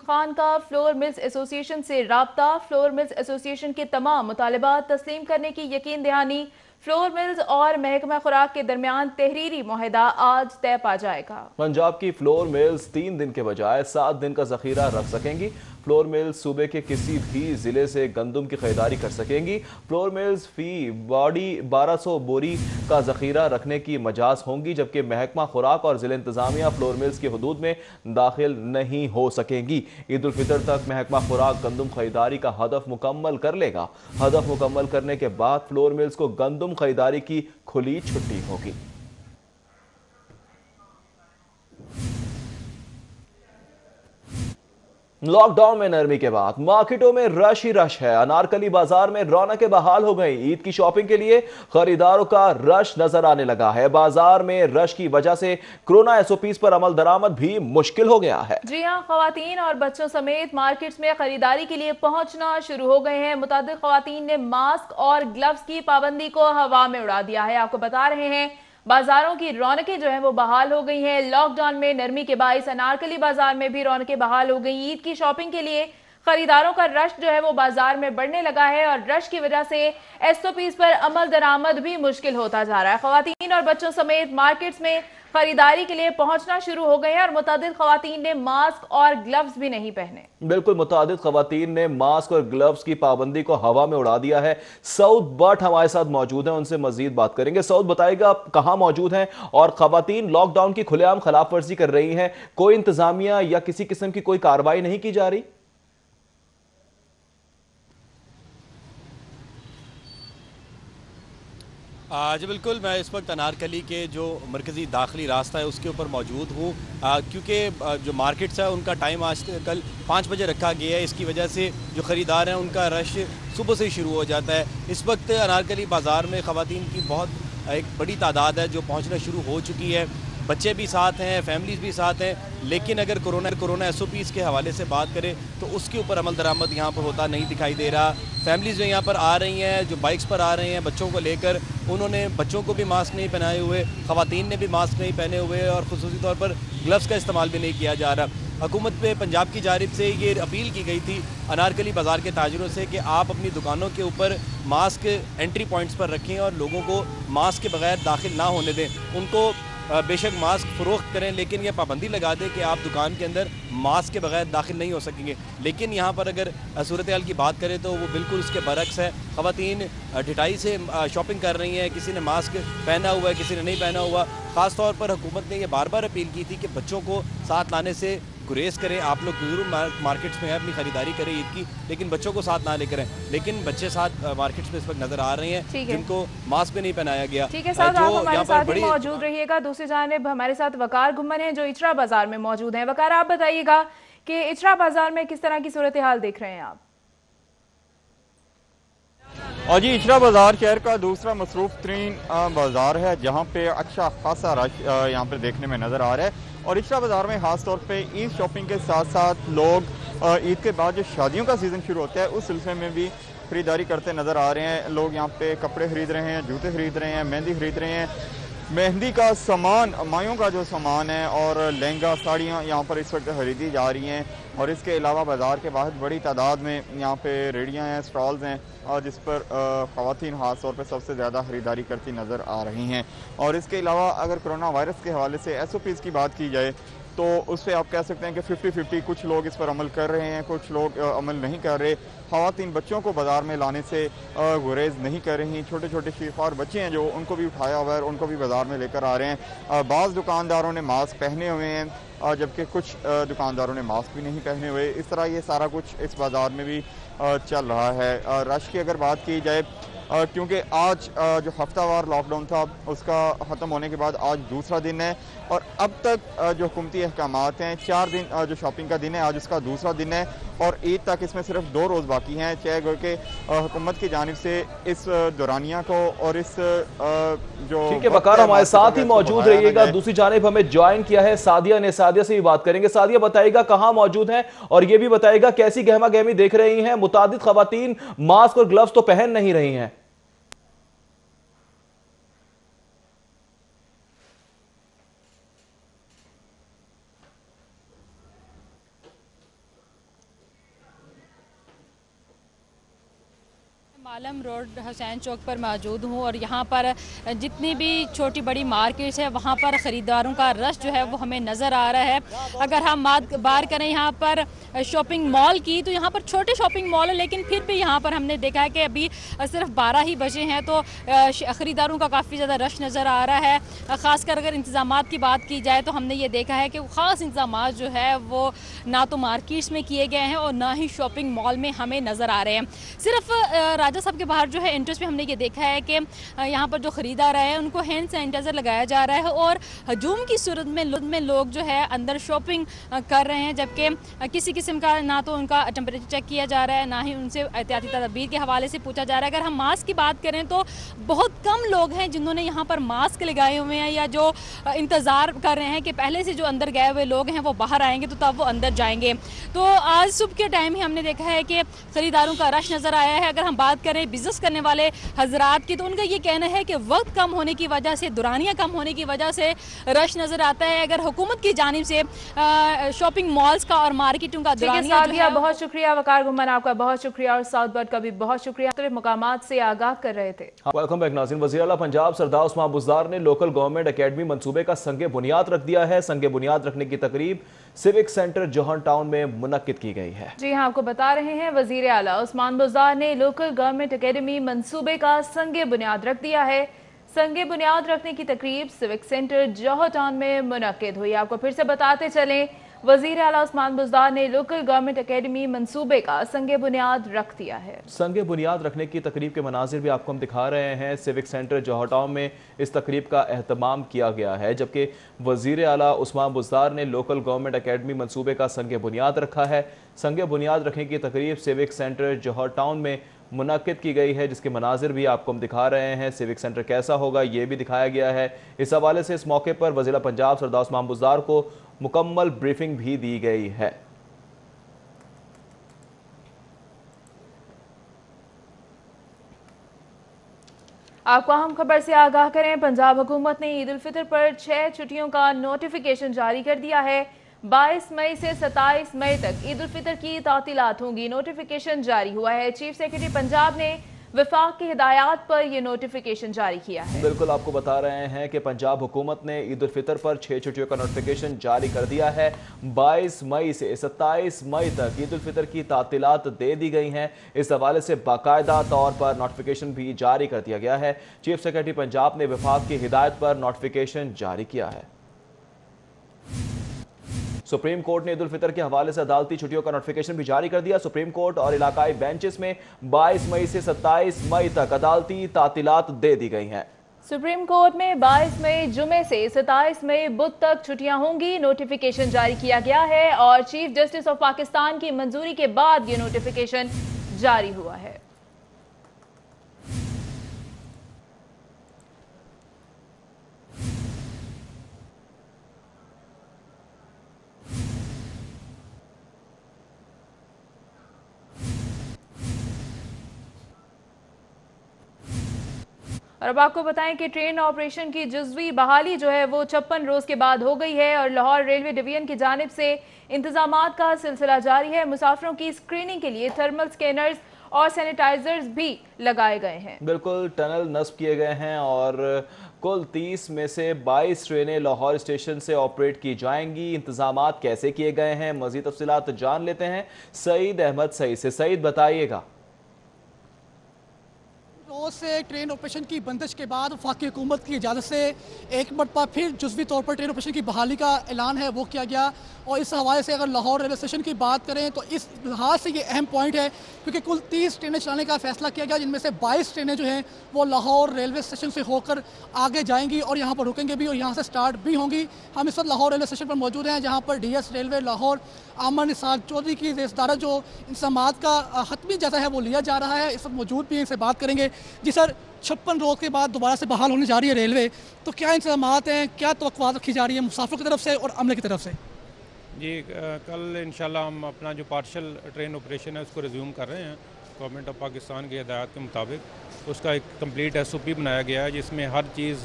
खान का flour mills association से राब्ता। फ्लोर मिल्स एसोसिएशन के तमाम मुतालिबात तस्लीम करने की यकीन दहानी। फ्लोर मिल्स और महकमा खुराक के दरमियान तहरीरी मुआहदा आज तय पा जाएगा। पंजाब की फ्लोर मिल्स 3 दिन के बजाय 7 दिन का जखीरा रख सकेंगी। फ्लोर मिल्स सूबे के किसी भी जिले से गंदम की खरीदारी कर सकेंगी। फ्लोर मिल्स फी बॉडी 1200 बोरी का जखीरा रखने की मजाज होंगी, जबकि महकमा खुराक और जिला इंतजामिया फ्लोर मिल्स की हदूद में दाखिल नहीं हो सकेंगी। ईद उल फितर तक महकमा खुराक गंदम खरीदारी का हदफ मुकम्मल कर लेगा। हदफ मुकम्मल करने के बाद फ्लोर मिल्स को गंदम खरीदारी की खुली छुट्टी होगी। लॉकडाउन में नरमी के बाद मार्केटों में रश ही रश है। अनारकली बाजार में रौनकें बहाल हो गई। ईद की शॉपिंग के लिए खरीदारों का रश नजर आने लगा है। बाजार में रश की वजह से कोरोना एसओपीज पर अमल दरामद भी मुश्किल हो गया है। जी हां, खवातीन और बच्चों समेत मार्केट्स में खरीदारी के लिए पहुंचना शुरू हो गए हैं। मुतादिद खवातीन ने मास्क और ग्लव्स की पाबंदी को हवा में उड़ा दिया है। आपको बता रहे हैं बाजारों की रौनकें जो है वो बहाल हो गई हैं। लॉकडाउन में नरमी के बाइस अनारकली बाजार में भी रौनकें बहाल हो गई। ईद की शॉपिंग के लिए खरीदारों का रश जो है वो बाजार में बढ़ने लगा है और रश की वजह से एसओपीज पर अमल दरामद भी मुश्किल होता जा रहा है। खवातीन और बच्चों समेत मार्केट्स में खरीदारी के लिए पहुंचना शुरू हो गए हैं और मुतादिद खवातीन ने मास्क और ग्लव्स भी नहीं पहने। बिल्कुल, मुतादिद खवातीन ने मास्क और ग्लव्स की पाबंदी को हवा में उड़ा दिया है। सऊद बट हमारे साथ मौजूद हैं, उनसे मजीद बात करेंगे। सऊद, बताइएगा कहां मौजूद हैं और खवातीन लॉकडाउन की खुलेआम खिलाफ वर्जी कर रही हैं, कोई इंतजामिया या किसी किस्म की कोई कार्रवाई नहीं की जा रही? जी बिल्कुल, मैं इस वक्त अनारकली के जो मरकज़ी दाखिली रास्ता है उसके ऊपर मौजूद हूँ, क्योंकि जो मार्केट्स है उनका टाइम आज कल 5 बजे रखा गया है। इसकी वजह से जो ख़रीदार हैं उनका रश सुबह से ही शुरू हो जाता है। इस वक्त अनारकली बाज़ार में ख़वातीन की बहुत एक बड़ी तादाद है जो पहुँचना शुरू हो चुकी है। बच्चे भी साथ हैं, फैमिलीज़ भी साथ हैं, लेकिन अगर कोरोना एसओपीज़ के हवाले से बात करें तो उसके ऊपर अमल दरामद यहाँ पर होता नहीं दिखाई दे रहा। फैमिलीज़ जो यहाँ पर आ रही हैं, जो बाइक्स पर आ रही हैं बच्चों को लेकर, उन्होंने बच्चों को भी मास्क नहीं पहनाए हुए, ख़वातीन ने भी मास्क नहीं पहने हुए और ख़ुसूसी तौर पर ग्लव्स का इस्तेमाल भी नहीं किया जा रहा। हुकूमत पे पंजाब की जानिब से ये अपील की गई थी अनारकली बाज़ार के ताजिरों से कि आप अपनी दुकानों के ऊपर मास्क एंट्री पॉइंट्स पर रखें और लोगों को मास्क के बगैर दाखिल ना होने दें। उनको बेशक मास्क फ़रोख्त करें, लेकिन यह पाबंदी लगा दें कि आप दुकान के अंदर मास्क के बगैर दाखिल नहीं हो सकेंगे। लेकिन यहाँ पर अगर सूरत हाल की बात करें तो वो बिल्कुल उसके बरक्स है। ख़वातीन ढिठाई से शॉपिंग कर रही हैं, किसी ने मास्क पहना हुआ है, किसी ने नहीं पहना हुआ। ख़ास तौर पर हुकूमत ने यह बार बार अपील की थी कि बच्चों को साथ लाने से गुरेज करें। आप लोग ज़रूर मार्केट्स में अपनी खरीदारी करें ईद की, लेकिन बच्चों को साथ ना लेकर आएं। लेकिन बच्चे साथ मार्केट्स में इस वक्त नजर आ रहे हैं जिनको मास्क भी नहीं पहनाया गया। ठीक है साहब, आप हमारे साथ ही मौजूद रहिएगा। दूसरी जानिब हमारे साथ वकार घुम्मन है जो इचरा बाजार में मौजूद हैं। वकार, आप बताइएगा कि इचरा बाजार में किस तरह की सूरत हाल देख रहे हैं आप? और जी, इचरा बाज़ार शहर का दूसरा मसरूफ़ तरीन बाज़ार है जहाँ पे अच्छा खासा रश यहाँ पे देखने में नज़र आ रहा है। और इचरा बाज़ार में ख़ास तौर पे ईद शॉपिंग के साथ साथ लोग ईद के बाद जो शादियों का सीज़न शुरू होता है उस सिलसिले में भी ख़रीदारी करते नज़र आ रहे हैं। लोग यहाँ पे कपड़े ख़रीद रहे हैं, जूते ख़रीद रहे हैं, मेहंदी ख़रीद रहे हैं, मेहंदी का सामान, मायों का जो सामान है और लहंगा साड़ियाँ यहाँ पर इस वक्त खरीदी जा रही हैं। और इसके अलावा बाज़ार के बाहर बड़ी तादाद में यहाँ पे रेडियाँ हैं, स्टॉल्स हैं और जिस पर ख़वातीन ख़ास तौर पे सबसे ज़्यादा ख़रीदारी करती नज़र आ रही हैं। और इसके अलावा अगर कोरोना वायरस के हवाले से एसओपीज़ की बात की जाए तो उस पर आप कह सकते हैं कि 50-50 कुछ लोग इस पर अमल कर रहे हैं, कुछ लोग अमल नहीं कर रहे। ख़वातीन बच्चों को बाज़ार में लाने से गुरेज नहीं कर रही। छोटे छोटे शीखार बच्चे हैं जो उनको भी उठाया हुआ है और उनको भी बाज़ार में लेकर आ रहे हैं। बाज़ दुकानदारों ने मास्क पहने हुए हैं जबकि कुछ दुकानदारों ने मास्क भी नहीं पहने हुए। इस तरह ये सारा कुछ इस बाज़ार में भी चल रहा है। रश की अगर बात की जाए क्योंकि आज जो हफ्तावार लॉकडाउन था उसका ख़त्म होने के बाद आज दूसरा दिन है और अब तक जो हुकूमती अहकामात हैं 4 दिन जो शॉपिंग का दिन है आज उसका दूसरा दिन है और ईद तक इसमें सिर्फ 2 रोज़ बाकी हैं। चाहे कि हुकूमत की जानिब से इस दौरानिया को और इस जो ठीक है वकार, हमारे साथ ही मौजूद रहिएगा। दूसरी जानिब हमें ज्वाइन किया है सादिया ने, सादिया से भी बात करेंगे। सादिया, बताइएगा कहाँ मौजूद हैं और ये भी बताइएगा कैसी गहमा गहमी देख रही हैं। मुतादिद खवातीन मास्क और ग्लव्स तो पहन नहीं रही हैं। आलम रोड हुसैन चौक पर मौजूद हूँ और यहाँ पर जितनी भी छोटी बड़ी मार्केट्स है वहाँ पर ख़रीदारों का रश जो है वो हमें नज़र आ रहा है। अगर हम बात करें यहाँ पर शॉपिंग मॉल की तो यहाँ पर छोटे शॉपिंग मॉल है, लेकिन फिर भी यहाँ पर हमने देखा है कि अभी सिर्फ 12 ही बजे हैं तो ख़रीदारों का काफ़ी ज़्यादा रश नज़र आ रहा है। ख़ासकर अगर इंतज़ामात की बात की जाए तो हमने ये देखा है कि ख़ास इंतज़ामात जो है वो ना तो मार्केट्स में किए गए हैं और ना ही शॉपिंग मॉल में हमें नज़र आ रहे हैं। सिर्फ राजा साहब के बाहर जो है एंट्रेंस पे हमने ये देखा है कि यहाँ पर जो ख़रीदार हैं उनको हैंड सैनिटाइज़र लगाया जा रहा है और हजूम की सूरत में लोग जो है अंदर शॉपिंग कर रहे हैं, जबकि किसी किस्म का ना तो उनका टेम्परेचर चेक किया जा रहा है ना ही उनसे एहतियाती तदबीर के हवाले से पूछा जा रहा है। अगर हम मास्क की बात करें तो बहुत कम लोग हैं जिन्होंने यहाँ पर मास्क लगाए हुए हैं या जो इंतज़ार कर रहे हैं कि पहले से जो अंदर गए हुए लोग हैं वो बाहर आएंगे तो तब वो अंदर जाएंगे। तो आज सुबह के टाइम ही हमने देखा है कि ख़रीदारों का रश नज़र आया है। अगर हम बात करें बिज़नेस करने वाले हजरात की तो उनका ये कहना है कि वक्त कम होने की वजह से, दुरानियाँ कम होने की वजह से रश नज़र आता है। अगर हुकूमत की जानिब से शॉपिंग मॉल्स का और मार्केटों का दुरानियाँ, बहुत शुक्रिया वकार गुम्मन, आपका बहुत शुक्रिया और साउथ बर्ड का भी बहुत शुक्रिया, मुख्तलिफ मकामात से आगाह कर रहे थे। वेलकम बैक नाज़रीन। वज़ीर आला पंजाब सरदार उस्मान बुज़दार ने लोकल गवर्नमेंट अकेडमी मंसूबे का संगे बुनियाद रख दिया है। संगे बुनियाद रखने की तकरीब सिविक सेंटर जौहर टाउन में मुनक्किद की गई है। जी हाँ, आपको बता रहे हैं वज़ीर आला उस्मान बुज़दार ने लोकल गवर्नमेंट अकेडमी मंसूबे का संगे बुनियाद रख दिया है। संगे बुनियाद रखने की तकरीब सिविक सेंटर जौहर टाउन में मुनक्किद हुई। आपको फिर से बताते चलें, वज़ीर आला उस्मान बुज़दार ने लोकल गवर्नमेंट अकेडमी मंसूबे का संगे बुनियाद रख दिया है। संगे बुनियाद रखने की तकरीब के मनाजिर भी आपको हम दिखा रहे हैं। सिविक सेंटर जौहर टाउन में इस तकरीब का एहतमाम किया गया है, जबकि वज़ीर आला उस्मान बुज़दार ने लोकल गवर्नमेंट अकेडमी मंसूबे का संगे बुनियाद रखा है। संगे बुनियाद रखने की तकरीब सिविक सेंटर जौहर टाउन में मुनक्किद की गई है, जिसके मनाजिर भी आपको हम दिखा रहे हैं। सिविक सेंटर कैसा होगा ये भी दिखाया गया है। इस हवाले से इस मौके पर वज़ीर पंजाब सरदार उस्मान बुज़दार को मुकम्मल ब्रीफिंग भी दी गई है। आपको अहम खबर से आगाह करें, पंजाब हुकूमत ने ईद उल फितर पर 6 छुट्टियों का नोटिफिकेशन जारी कर दिया है। 22 मई से 27 मई तक ईद उल फितर की तातीलात होंगी। नोटिफिकेशन जारी हुआ है। चीफ सेक्रेटरी पंजाब ने विफाक की हिदायत पर यह नोटिफिकेशन जारी किया है। बिल्कुल आपको बता रहे हैं कि पंजाब हुकूमत ने ईद उल फितर पर 6 छुट्टियों का नोटिफिकेशन जारी कर दिया है। 22 मई से 27 मई तक ईद उल फितर की तातीलात दे दी गई हैं। इस हवाले से बाकायदा तौर पर नोटिफिकेशन भी जारी कर दिया गया है। चीफ सेक्रेटरी पंजाब ने विफाक की हिदायत पर नोटिफिकेशन जारी किया है। सुप्रीम कोर्ट ने ईद उल फितर के हवाले से अदालती छुट्टियों का नोटिफिकेशन भी जारी कर दिया। सुप्रीम कोर्ट और इलाकाई बेंचेस में 22 मई से 27 मई तक अदालती तातीलात दे दी गई हैं। सुप्रीम कोर्ट में 22 मई जुमे से 27 मई बुध तक छुट्टियां होंगी। नोटिफिकेशन जारी किया गया है और चीफ जस्टिस ऑफ पाकिस्तान की मंजूरी के बाद ये नोटिफिकेशन जारी हुआ है। और अब आपको बताएं कि ट्रेन ऑपरेशन की जुज़वी बहाली जो है वो 56 रोज के बाद हो गई है और लाहौर रेलवे डिवीजन की जानिब से इंतजामात का सिलसिला जारी है। मुसाफिरों की स्क्रीनिंग के लिए थर्मल स्कैनर्स और सैनिटाइजर्स भी लगाए गए हैं। बिल्कुल टनल नस्ब किए गए हैं और कुल 30 में से 22 ट्रेनें लाहौर स्टेशन से ऑपरेट की जाएंगी। इंतजामात कैसे किए गए हैं, मजीद तफसीलात जान लेते हैं सईद अहमद सईद से। सईद बताइएगा। रोज से ट्रेन ऑपरेशन की बंदिश के बाद वफाकी हुकूमत की इजाज़त से एक मरतबा फिर जुज़वी तौर पर ट्रेन ऑपरेशन की बहाली का ऐलान है वो किया गया। और इस हवाले से अगर लाहौर रेलवे स्टेशन की बात करें तो इस लिहाज से ये अहम पॉइंट है क्योंकि कुल 30 ट्रेनें चलाने का फैसला किया गया, जिनमें से 22 ट्रेनें जो हैं वो लाहौर रेलवे स्टेशन से होकर आगे जाएंगी और यहाँ पर रुकेंगे भी और यहाँ से स्टार्ट भी होंगी। हम इस वक्त लाहौर रेलवे स्टेशन पर मौजूद हैं, जहाँ पर DS रेलवे लाहौर आमर निसार चौधरी की रेसदारा जो इंतजामात का हतमी जायजा है वो लिया जा रहा है। इस वक्त मौजूद भी इनसे बात करेंगे। जी सर, 56 रोज के बाद दोबारा से बहाल होने जा रही है रेलवे, तो क्या इंतजामात हैं, क्या तवक्कुआत रखी जा रही है मुसाफिरों की तरफ से और अमले की तरफ से? जी कल इंशाल्लाह हम अपना जो पार्शल ट्रेन ऑपरेशन है उसको रिज्यूम कर रहे हैं गवर्नमेंट ऑफ पाकिस्तान की हिदायत के मुताबिक। उसका एक कंप्लीट SOP बनाया गया है जिसमें हर चीज़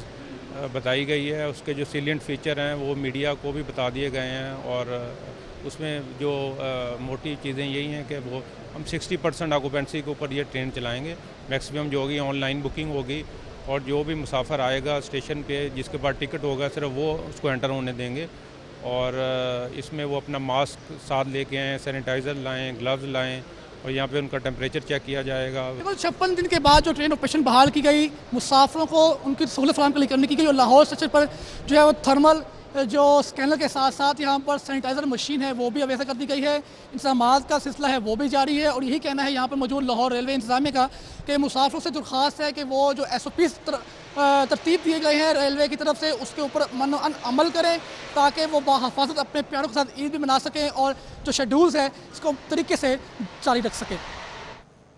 बताई गई है। उसके जो सीलियंट फीचर हैं वो मीडिया को भी बता दिए गए हैं और उसमें जो मोटी चीज़ें यही हैं कि वो हम 60% ऑक्यूपेंसी के ऊपर ये ट्रेन चलाएँगे। मैक्सिमम जो होगी ऑनलाइन बुकिंग होगी और जो भी मुसाफिर आएगा स्टेशन पे जिसके पास टिकट होगा सिर्फ वो उसको एंटर होने देंगे। और इसमें वो अपना मास्क साथ लेके आएँ, सैनिटाइज़र लाएँ, ग्लव्स लाएँ और यहाँ पे उनका टेम्परेचर चेक किया जाएगा। 56 दिन के बाद जो ट्रेन ऑपरेशन बहाल की गई, मुसाफिरों को उनकी सहूलत फराहम करने की गई और लाहौर स्टेशन पर जो है वो थर्मल जो स्कैनर के साथ साथ यहाँ पर सैनिटाइज़र मशीन है वो भी अवैसा कर दी गई है। इंतजामात का सिलसिला है वो भी जारी है और यही कहना है यहाँ पर मौजूद लाहौर रेलवे इंतजामिया का कि मुसाफिरों से दरख्वास्त है कि वो जो SOPs तरतीब दिए गए हैं रेलवे की तरफ से उसके ऊपर अमल करें ताकि वो बाहिफाजत अपने प्यारों के साथ ईद भी मना सकें और जो शेड्यूल्स है इसको तरीके से जारी रख सकें।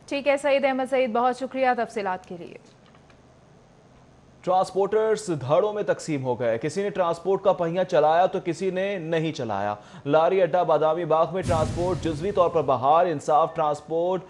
ठीक है सईद अहमद सईद, बहुत शुक्रिया तफसीलात के लिए। ट्रांसपोर्टर्स धड़ों में तकसीम हो गए। किसी ने ट्रांसपोर्ट का पहिया चलाया तो किसी ने नहीं चलाया। लारी अड्डा बादामी बाग में ट्रांसपोर्ट जुज़वी तौर पर बहाल। इंसाफ ट्रांसपोर्ट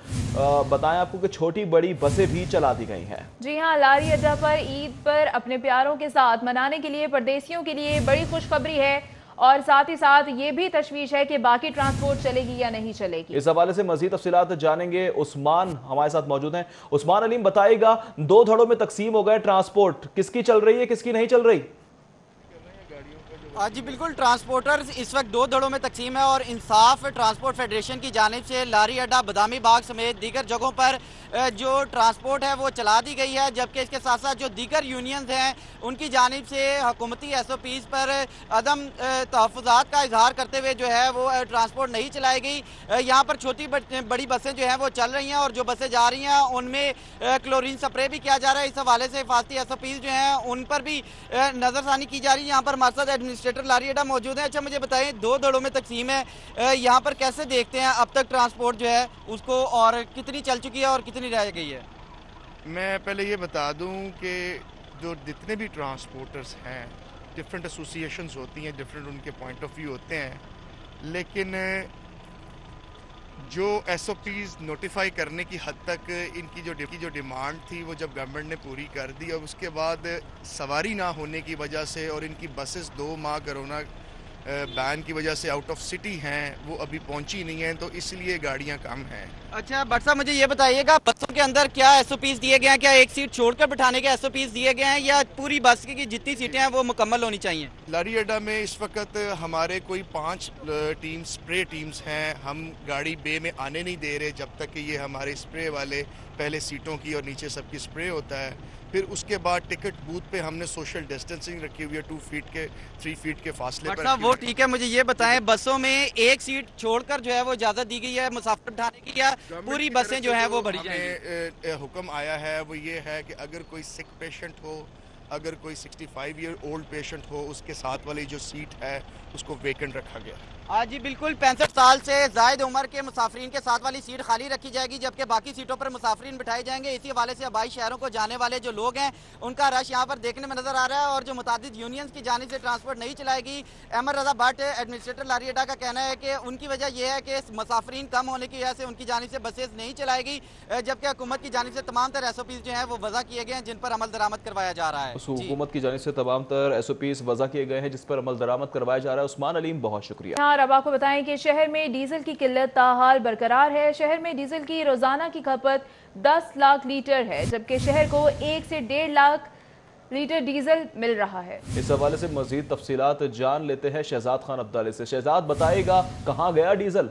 बताएं आपको कि छोटी बड़ी बसें भी चला दी गई हैं। जी हां, लारी अड्डा पर ईद पर अपने प्यारों के साथ मनाने के लिए परदेसियों के लिए बड़ी खुशखबरी है और साथ ही साथ ये भी तशवीश है कि बाकी ट्रांसपोर्ट चलेगी या नहीं चलेगी। इस हवाले से मजीद तफसीलात जानेंगे। उस्मान हमारे साथ मौजूद हैं। उस्मान अलीम बताएगा, 2 धड़ों में तकसीम हो गए ट्रांसपोर्ट, किसकी चल रही है किसकी नहीं चल रही? जी बिल्कुल, ट्रांसपोर्टर्स इस वक्त 2 धड़ों में तकसीम है और इंसाफ ट्रांसपोर्ट फेडरेशन की जानिब से लारी अड्डा बादामी बाग समेत दीगर जगहों पर जो ट्रांसपोर्ट है वो चला दी गई है, जबकि इसके साथ साथ जो दीगर यूनियंस हैं उनकी जानिब से हुकूमती SOPs पर अदम तहफ़्फ़ुज़ात का इजहार करते हुए जो है वो ट्रांसपोर्ट नहीं चलाई गई। यहाँ पर छोटी बड़ी बसें जो हैं वो चल रही हैं और जो बसें जा रही हैं उनमें क्लोरीन स्प्रे भी किया जा रहा है। इस हवाले से हिफाजती SOPs जो हैं उन पर भी नज़रसानी की जा रही है। यहाँ पर हमारे साथ एडमिनिस्ट्रेटर लारी अड्डा मौजूद है। अच्छा मुझे बताएं, 2 धड़ों में तकसीम है, यहाँ पर कैसे देखते हैं अब तक ट्रांसपोर्ट जो है उसको, और कितनी चल चुकी है और कितनी रह गई है? मैं पहले ये बता दूं कि जो जितने भी ट्रांसपोर्टर्स हैं डिफरेंट एसोसिएशंस होती हैं, डिफरेंट उनके पॉइंट ऑफ व्यू होते हैं, लेकिन जो SOPs नोटिफाई करने की हद तक इनकी जो डिमांड थी वो जब गवर्नमेंट ने पूरी कर दी और उसके बाद सवारी ना होने की वजह से और इनकी बसेस 2 माह कोरोना बैन की वजह से आउट ऑफ सिटी हैं, वो अभी पहुंची नहीं हैं, तो इसलिए गाड़ियां कम हैं। अच्छा भट्ट साहब, मुझे ये बताइएगा बसों के अंदर क्या SOPs दिए गए हैं? क्या एक सीट छोड़कर बिठाने के SOPs दिए गए हैं या पूरी बस की जितनी सीटें हैं वो मुकम्मल होनी चाहिए? लारी अड्डा में इस वक्त हमारे कोई 5 टीम्स स्प्रे टीम्स हैं। हम गाड़ी बे में आने नहीं दे रहे जब तक कि ये हमारे स्प्रे वाले पहले सीटों की और नीचे सबकी स्प्रे होता है। फिर उसके बाद टिकट बूथ पे हमने सोशल डिस्टेंसिंग रखी हुई है, 2 फीट के 3 फीट के फासले पर। वो ठीक है, मुझे ये बताएं बसों में एक सीट छोड़कर जो है वो इजाजत दी गई है मुसाफिर बिठाने की या पूरी बसें जो हैं वो भरी जाएंगी? हुक्म आया है वो ये है कि अगर कोई सिक पेशेंट हो, अगर कोई 65 ईयर ओल्ड पेशेंट हो, उसके साथ वाली जो सीट है उसको वेकेंट रखा गया। जी बिल्कुल, 65 साल से जायद उम्र के मुसाफिरीन के साथ वाली सीट खाली रखी जाएगी जबकि बाकी सीटों पर मुसाफिरीन बिठाए जाएंगे। इसी हवाले से आबाई शहरों को जाने वाले जो लोग हैं उनका रश यहाँ पर देखने में नजर आ रहा है और जो मुतादिद यूनियंस की जानिब से ट्रांसपोर्ट नहीं चलाएगी। अहमद रजा भट्ट एडमिनिस्ट्रेटर लारी अड्डा का कहना है कि उनकी वजह यह है कि मुसाफिरीन कम होने की वजह से उनकी जानिब से बसेस नहीं चलाएगी, जबकि हुकूमत की जानिब से तमाम तरह SOPs जो है वो वजह किए गए हैं जिन पर अमल दरामद करवाया जा रहा है। हुकूमत की जानिब से तमाम तरह SOPs वजह किए गए हैं जिस पर अमल दरामद करवाया जा रहा है। उस्मान अलीम, बहुत शुक्रिया। अब आपको बताएं कि शहर में डीजल की किल्लत ताहाल बरकरार है। शहर में डीजल की रोजाना की खपत 10 लाख लीटर है, जबकि शहर को 1 से 1.5 लाख लीटर डीजल मिल रहा है। इस हवाले से मजीद तफसीलात जान लेते हैं शहजाद खान अब्दाली से। शहजाद बताएगा, कहाँ गया डीजल?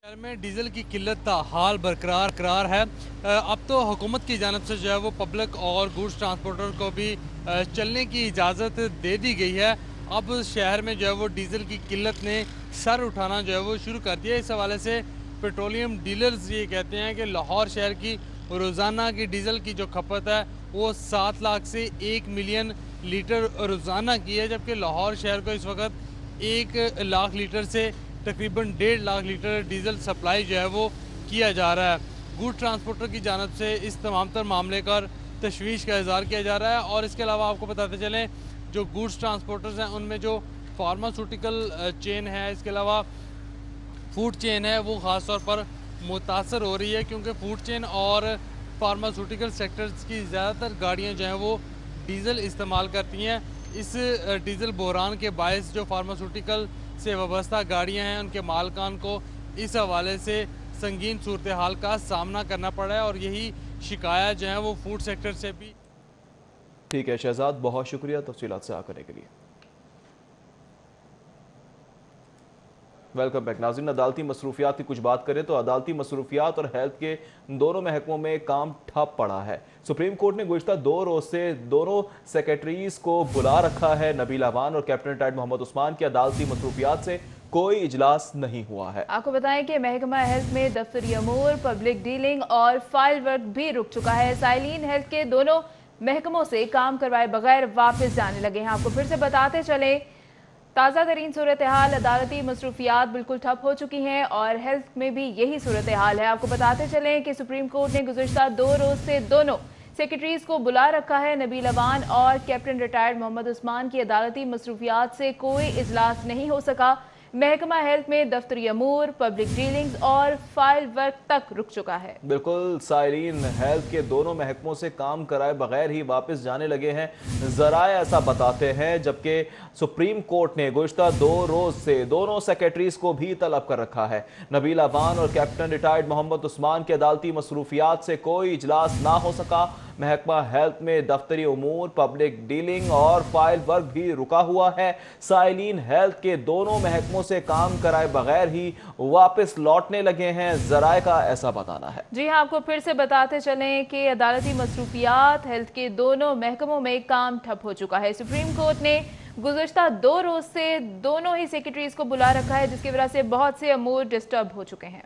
शहर में डीजल की किल्लत हाल बरकरार है। अब तो हुकूमत की जानिब से जो है वो पब्लिक और गुड्स ट्रांसपोर्टर को भी चलने की इजाज़त दे दी गई है। अब शहर में जो है वो डीजल की किल्लत ने सर उठाना जो है वो शुरू कर दिया। इस हवाले से पेट्रोलियम डीलर्स ये कहते हैं कि लाहौर शहर की रोज़ाना की डीज़ल की जो खपत है वो 7 लाख से 1 मिलियन लीटर रोज़ाना की है, जबकि लाहौर शहर को इस वक्त 1 लाख लीटर से तकरीबन 1.5 लाख लीटर डीजल सप्लाई जो है वो किया जा रहा है। गुड ट्रांसपोर्टर की जानब से इस तमाम तर मामले पर तशवीश का इजहार किया जा रहा है। और इसके अलावा आपको बताते चलें, जो गुड्स ट्रांसपोर्टर्स हैं उनमें जो फार्मास्यूटिकल चेन है, इसके अलावा फूड चेन है, वो ख़ास तौर पर मुतासर हो रही है, क्योंकि फूड चेन और फार्मास्यूटिकल सेक्टर्स की ज़्यादातर गाड़ियाँ जो हैं वो डीज़ल इस्तेमाल करती हैं। इस डीजल बहरान के बायस जो फार्मास्यूटिकल से वाबस्ता गाड़ियां हैं उनके मालकान को इस हवाले से संगीन सूरत हाल का सामना करना पड़ा है और यही शिकायत जो है वो फूड सेक्टर से भी। ठीक है शहजाद, बहुत शुक्रिया तफसीलात से आकर के लिए। वेलकम बैक नाज़रीन। अदालती मसरूफियात की कुछ बात करें तो अदालती मसरूफियात और हेल्थ के दोनों महकमों में काम ठप पड़ा है। सुप्रीम कोर्ट ने गुज़श्ता 2 रोज से दोनों सेक्रेटरीज को बुला रखा है। नबील अवान और कैप्टन रिटायर्ड मोहम्मद उस्मान की अदालती मसरूफियात से कोई इजलास नहीं हुआ है। आपको बताएं कि महकमा हेल्थ में दफ्तरी अमूर, पब्लिक डीलिंग और फाइल वर्क भी रुक चुका है। साइलिन हेल्थ के दोनों महकमों से काम करवाए बगैर वापस जाने लगे हैं। आपको फिर से बताते चले, ताज़ा तरीन सूरत हाल, अदालती मसरूफियात बिल्कुल ठप हो चुकी हैं और हेल्थ में भी यही सूरत हाल है। आपको बताते चलें कि सुप्रीम कोर्ट ने गुज़श्ता 2 रोज से दोनों सेक्रेटरीज को बुला रखा है। नबील अवान और कैप्टन रिटायर्ड मोहम्मद उस्मान की अदालती मसरूफियात से कोई इजलास नहीं हो सका। महकमा हेल्थ में दफ्तरी अमूर, पब्लिक डीलिंग्स और फाइल वर्क तक रुक चुका है। बिल्कुल, साइलिन हेल्थ के दोनों महकमों से काम कराए बगैर ही वापस जाने लगे हैं, जराए ऐसा बताते हैं। जबकि सुप्रीम कोर्ट ने गुज़श्ता 2 रोज से दोनों सेक्रेटरीज को भी तलब कर रखा है। नबील अवान और कैप्टन रिटायर्ड मोहम्मद उस्मान की अदालती मसरूफियात से कोई इजलास ना हो सका। महकमा हेल्थ में दफ्तरी उमूर, पब्लिक डीलिंग और फाइल वर्क भी रुका हुआ है। साइलिन हेल्थ के दोनों महकमों से काम कराए बगैर ही वापस लौटने लगे हैं, जराए का ऐसा बताना है। जी हाँ, आपको फिर से बताते चलें कि अदालती मसरूफियात हेल्थ के दोनों महकमों में काम ठप हो चुका है। सुप्रीम कोर्ट ने गुज़श्ता 2 रोज से दोनों ही सेक्रेटरीज को बुला रखा है, जिसकी वजह से बहुत से अमूर डिस्टर्ब हो चुके हैं।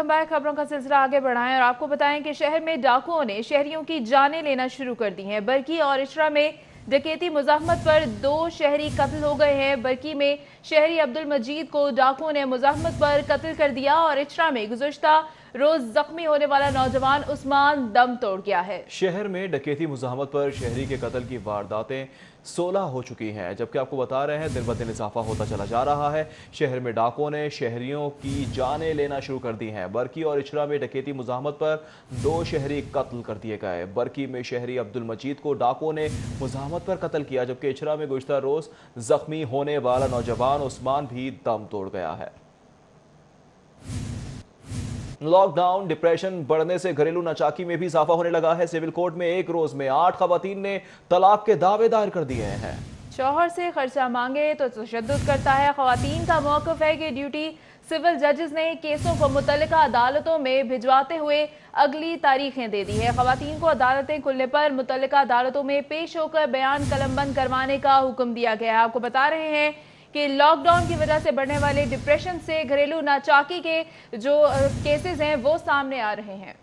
खबरों का सिलसिला आगे बढ़ाएं और आपको बताएं कि शहर में डाकुओं ने शहरियों की जानें लेना शुरू कर दी हैं। बरकी और इशरा में डकैती मुज़ाहमत पर 2 शहरी कत्ल हो गए हैं। बरकी में शहरी अब्दुल मजीद को डाकुओं ने मुज़ाहमत पर कत्ल कर दिया और इशरा में गुज़श्ता रोज जख्मी होने वाला नौजवान उस्मान दम तोड़ गया है। शहर में डकैती मुज़ाहमत पर शहरी के कत्ल की वारदातें 16 हो चुकी हैं, जबकि आपको बता रहे हैं दिन ब दिन इजाफा होता चला जा रहा है। शहर में डाकुओं ने शहरियों की जानें लेना शुरू कर दी हैं। बरकी और इशरा में डकैती मुज़ाहमत पर 2 शहरी कत्ल कर दिए गए। बरकी में शहरी अब्दुल मजीद को डाकुओं ने मुज़ाहमत पर कत्ल किया, जबकि इशरा में गुज़श्ता रोज जख्मी होने वाला नौजवान उस्मान भी दम तोड़ गया है। लॉकडाउन, डिप्रेशन बढ़ने से घरेलू नाचाकी में भी इजाफा होने लगा है। सिविल कोर्ट में एक रोज में 8 खवातीन ने तलाक के दावे दायर कर दिए हैं। शौहर से खर्चा मांगे तो तशद्दुद करता है। खवातीन का मौक़िफ़ है कि ड्यूटी सिविल जजेस ने केसों को मुतल्लिका अदालतों में भिजवाते हुए अगली तारीखें दे दी है। खवातीन को अदालतें खुलने पर मुतल्लिका अदालतों में पेश होकर बयान कलमबंद करवाने का हुक्म दिया गया है। आपको बता रहे हैं कि लॉकडाउन की वजह से बढ़ने वाले डिप्रेशन से घरेलू नाचाकी के जो केसेस हैं वो सामने आ रहे हैं।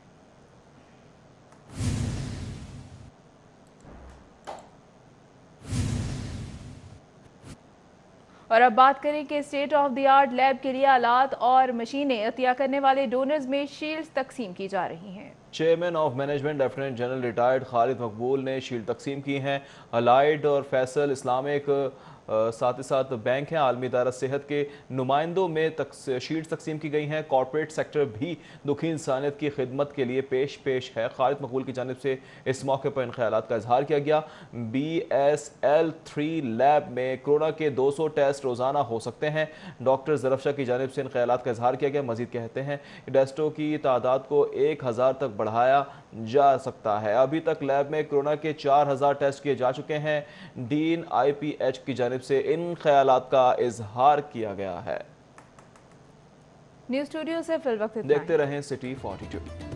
और अब बात करें कि state of the art lab के लिए आलात और मशीनें अतिया करने वाले डोनर्स में शील्ड्स तकसीम की जा रही हैं। Chairman of management lieutenant general retired Khalid मकबूल ने शील्ड तकसीम की हैं। अलाइड और फैसल इस्लामिक साथ ही साथ बैंक हैं, आलमी इदारा सेहत के नुमाइंदों में शील्ड तकसीम की गई हैं। कॉर्पोरेट सेक्टर भी दुखी इंसानियत की खिदमत के लिए पेश है। खालिद मकबूल की जानिब से इस मौके पर इन ख्यालात का इजहार किया गया। BSL-3 लैब में कोरोना के 200 टेस्ट रोज़ाना हो सकते हैं। डॉक्टर ज़रफ़शाह की जानिब से इन ख्यालात का इजहार किया गया। मजीद कहते हैं कि टेस्टों की तादाद को 1000 तक बढ़ाया जा सकता है। अभी तक लैब में कोरोना के 4000 टेस्ट किए जा चुके हैं। डीन IPH की जानिब से इन ख्यालात का इजहार किया गया है। न्यूज़ स्टूडियो से फिल वक्त देखते रहें सिटी 42।